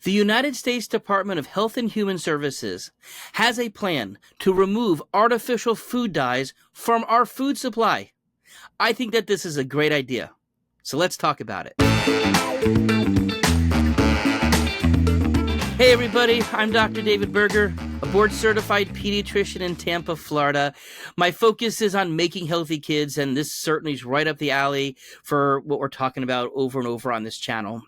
The United States Department of Health and Human Services has a plan to remove artificial food dyes from our food supply. I think that this is a great idea. So let's talk about it. Hey everybody, I'm Dr. David Berger, a board-certified pediatrician in Tampa, Florida. My focus is on making healthy kids, and this certainly is right up the alley for what we're talking about over and over on this channel.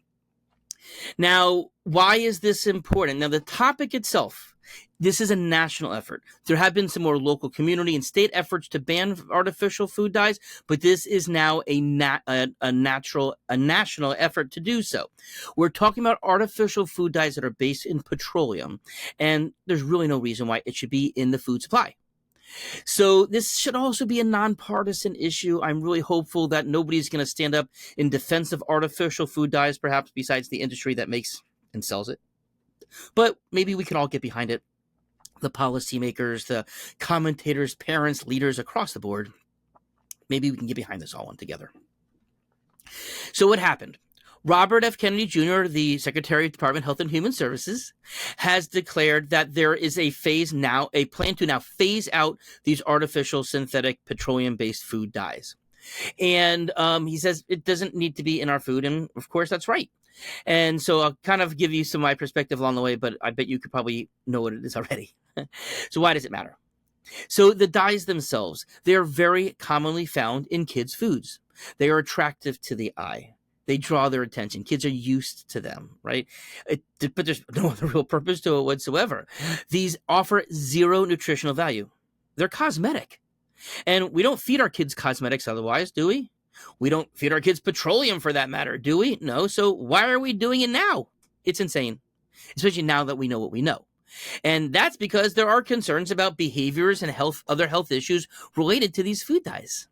Now, why is this important? Now, the topic itself, this is a national effort. There have been some more local community and state efforts to ban artificial food dyes, but this is now a national effort to do so. We're talking about artificial food dyes that are based in petroleum, and there's really no reason why it should be in the food supply. So this should also be a nonpartisan issue. I'm really hopeful that nobody's going to stand up in defense of artificial food dyes, perhaps besides the industry that makes and sells it. But maybe we can all get behind it. The policymakers, the commentators, parents, leaders across the board. Maybe we can get behind this all one together. So what happened? Robert F. Kennedy Jr., the Secretary of Department of Health and Human Services, has declared that there is a plan to now phase out these artificial synthetic petroleum-based food dyes. And he says it doesn't need to be in our food, and of course that's right. And so I'll kind of give you some of my perspective along the way, but I bet you could probably know what it is already. So why does it matter? So the dyes themselves, they are very commonly found in kids' foods. They are attractive to the eye. They draw their attention. Kids are used to them, right? But there's no other real purpose to it whatsoever. These offer zero nutritional value. They're cosmetic. And we don't feed our kids cosmetics otherwise, do we? We don't feed our kids petroleum for that matter, do we? No. So why are we doing it now? It's insane, especially now that we know what we know. And that's because there are concerns about behaviors and other health issues related to these food dyes.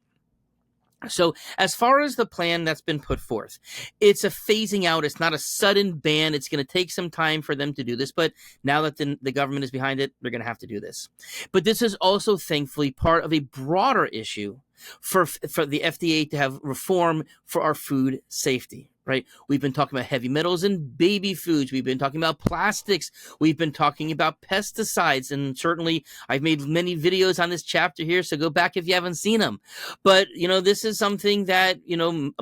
So as far as the plan that's been put forth, it's a phasing out. It's not a sudden ban. It's going to take some time for them to do this. But now that the government is behind it, they're going to have to do this. But this is also, thankfully, part of a broader issue for the FDA to have reform for our food safety, right? We've been talking about heavy metals in baby foods. We've been talking about plastics. We've been talking about pesticides. And certainly I've made many videos on this chapter here, so go back if you haven't seen them. But, this is something that,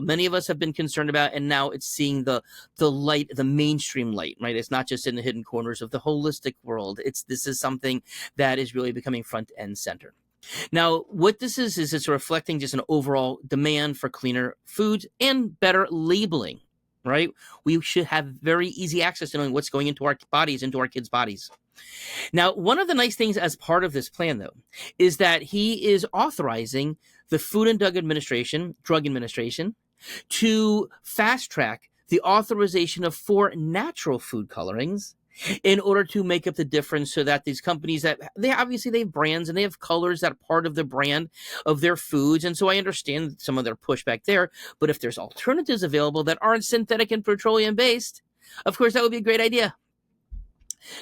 many of us have been concerned about, and now it's seeing the light, the mainstream light, right? It's not just in the hidden corners of the holistic world. This is something that is really becoming front and center. Now, what this is it's reflecting just an overall demand for cleaner foods and better labeling, right? We should have very easy access to knowing what's going into our bodies, into our kids' bodies. Now, one of the nice things as part of this plan, though, is that he is authorizing the Food and Drug Administration to fast track the authorization of 4 natural food colorings in order to make up the difference, so that these companies that they have brands and they have colors that are part of the brand of their foods. And so I understand some of their pushback there, but if there's alternatives available that aren't synthetic and petroleum based, of course, that would be a great idea.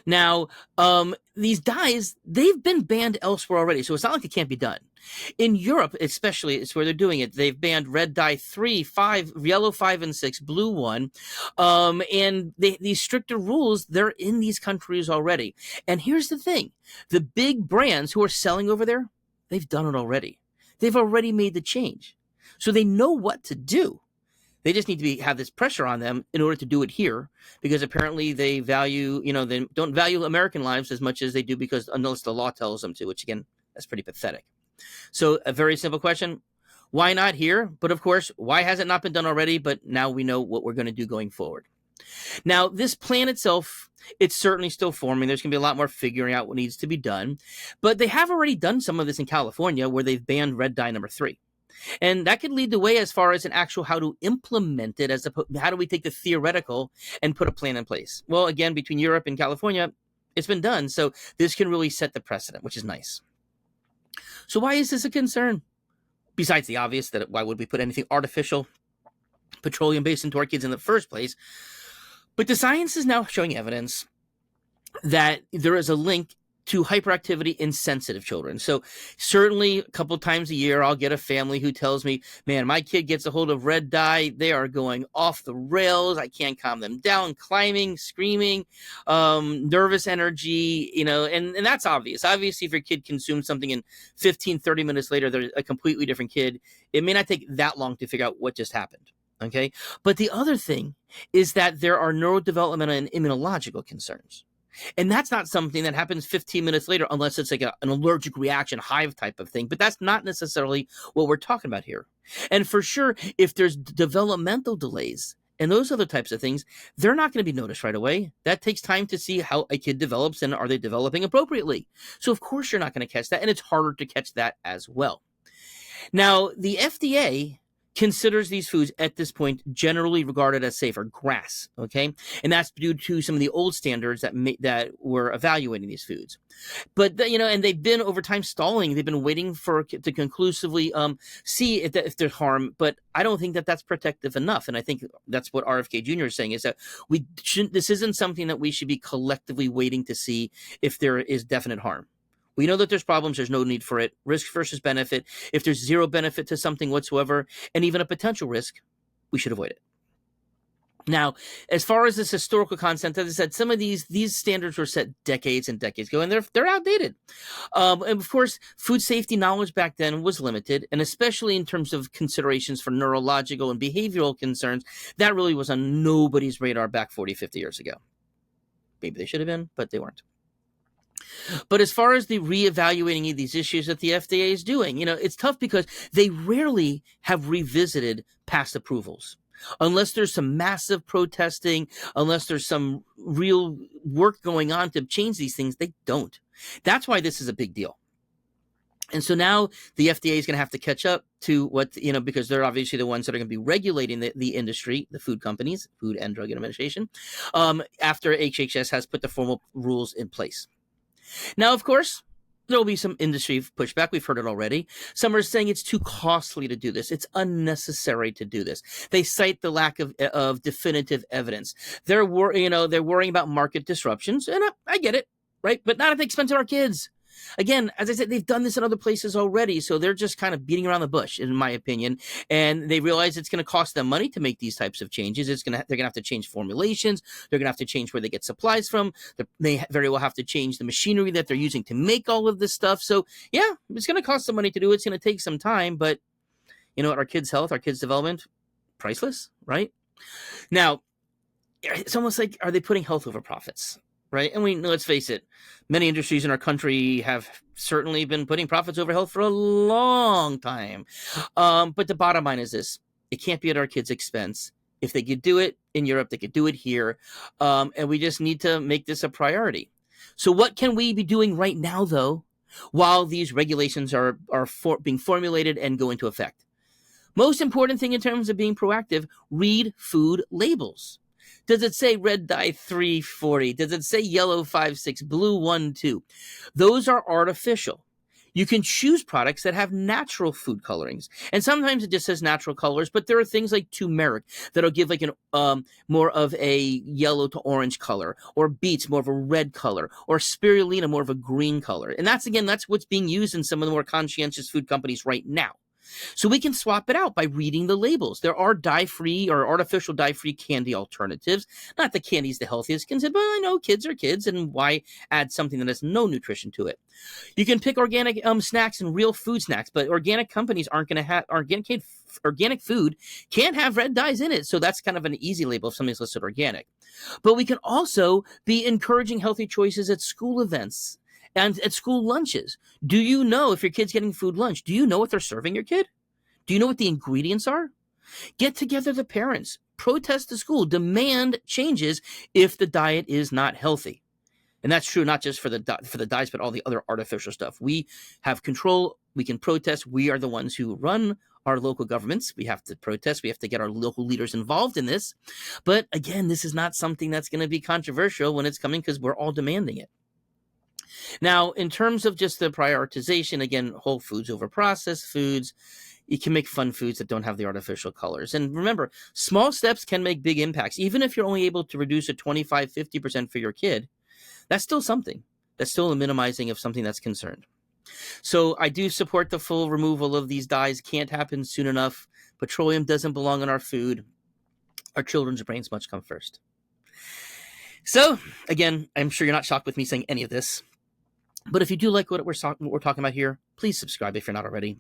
Now, these dyes, they've been banned elsewhere already, so it's not like it can't be done. In Europe, especially, it's where they're doing it. They've banned red dye 3, 5, yellow 5 and 6, blue 1. And these stricter rules, they're in these countries already. And here's the thing. The big brands who are selling over there, they've done it already. They've already made the change. So they know what to do. They just need to have this pressure on them in order to do it here, because apparently they value, they don't value American lives as much as they do, because unless the law tells them to, which again, that's pretty pathetic. So a very simple question, why not here? But of course, why has it not been done already? But now we know what we're going to do going forward. Now, this plan itself, it's certainly still forming. There's going to be a lot more figuring out what needs to be done. But they have already done some of this in California, where they've banned red dye number 3. And that could lead the way as far as an actual how to implement it, how do we take the theoretical and put a plan in place? Well, again, between Europe and California, it's been done. So this can really set the precedent, which is nice. So why is this a concern? Besides the obvious, that why would we put anything artificial, petroleum-based into our kids in the first place? But the science is now showing evidence that there is a link to hyperactivity in sensitive children. So certainly a couple times a year, I'll get a family who tells me, man, my kid gets a hold of red dye. They are going off the rails. I can't calm them down, climbing, screaming, nervous energy, and that's obvious. Obviously, if your kid consumes something and 15, 30 minutes later, they're a completely different kid, it may not take that long to figure out what just happened. Okay. But the other thing is that there are neurodevelopmental and immunological concerns. And that's not something that happens 15 minutes later, unless it's like an allergic reaction, hive type of thing. But that's not necessarily what we're talking about here. And for sure, if there's developmental delays and those other types of things, they're not going to be noticed right away. That takes time to see how a kid develops and are they developing appropriately. So of course, you're not going to catch that. And it's harder to catch that as well. Now, the FDA considers these foods at this point generally regarded as safe, or GRAS, okay? And that's due to some of the old standards that were evaluating these foods. But, and they've been over time stalling. They've been waiting to conclusively see if there's harm, but I don't think that that's protective enough. And I think that's what RFK Jr. is saying, is that this isn't something that we should be collectively waiting to see if there is definite harm. We know that there's problems. There's no need for it. Risk versus benefit. If there's zero benefit to something whatsoever, and even a potential risk, we should avoid it. Now, as far as this historical content, as I said, some of these standards were set decades and decades ago, and they're outdated. And of course, food safety knowledge back then was limited, and especially in terms of considerations for neurological and behavioral concerns, that really was on nobody's radar back 40, 50 years ago. Maybe they should have been, but they weren't. But as far as the reevaluating of these issues that the FDA is doing, it's tough because they rarely have revisited past approvals. Unless there's some massive protesting, unless there's some real work going on to change these things, they don't. That's why this is a big deal. And so now the FDA is going to have to catch up to what, because they're obviously the ones that are going to be regulating the industry, the food companies, Food and Drug Administration, after HHS has put the formal rules in place. Now, of course, there will be some industry pushback. We've heard it already. Some are saying it's too costly to do this. It's unnecessary to do this. They cite the lack of definitive evidence. They're worrying about market disruptions, and I get it, right? But not at the expense of our kids. Again, as I said, they've done this in other places already, so they're just kind of beating around the bush, in my opinion. And they realize it's going to cost them money to make these types of changes. They're going to have to change formulations. They're going to have to change where they get supplies from. They very well have to change the machinery that they're using to make all of this stuff. So, yeah, it's going to cost some money to do it. It's going to take some time, but you know what? Our kids' health, our kids' development, priceless, right? Now, it's almost like, are they putting health over profits? Right. And let's face it, many industries in our country have certainly been putting profits over health for a long time. But the bottom line is this: it can't be at our kids' expense. If they could do it in Europe, they could do it here. And we just need to make this a priority. So what can we be doing right now, though, while these regulations are being formulated and go into effect? Most important thing in terms of being proactive, read food labels. Does it say red dye 340? Does it say yellow 56, blue 12? Those are artificial. You can choose products that have natural food colorings. And sometimes it just says natural colors, but there are things like turmeric that'll give like an more of a yellow to orange color, or beets more of a red color, or spirulina more of a green color. And that's what's being used in some of the more conscientious food companies right now. So we can swap it out by reading the labels. There are dye-free or artificial dye-free candy alternatives. Not that candy's the healthiest, but I know kids are kids, and why add something that has no nutrition to it? You can pick organic snacks and real food snacks, but organic companies aren't going to have organic food can't have red dyes in it. So that's kind of an easy label if something's listed organic. But we can also be encouraging healthy choices at school events and at school lunches. Do you know if your kid's getting food lunch? Do you know what they're serving your kid? Do you know what the ingredients are? Get together the parents, protest the school, demand changes if the diet is not healthy. And that's true not just for the dyes, but all the other artificial stuff. We have control. We can protest. We are the ones who run our local governments. We have to protest. We have to get our local leaders involved in this. But again, this is not something that's going to be controversial when it's coming, because we're all demanding it. Now, in terms of just the prioritization, again, whole foods over processed foods, you can make fun foods that don't have the artificial colors. And remember, small steps can make big impacts. Even if you're only able to reduce it 25, 50% for your kid, that's still something. that's still a minimizing of something that's concerned. So I do support the full removal of these dyes. Can't happen soon enough. Petroleum doesn't belong in our food. Our children's brains must come first. So, again, I'm sure you're not shocked with me saying any of this. But if you do like what we're talking about here, please subscribe if you're not already.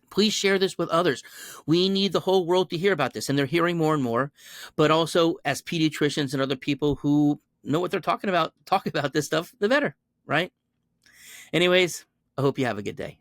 Please share this with others. We need the whole world to hear about this, and they're hearing more and more. But also, as pediatricians and other people who know what they're talking about, talk about this stuff, the better, right? Anyways, I hope you have a good day.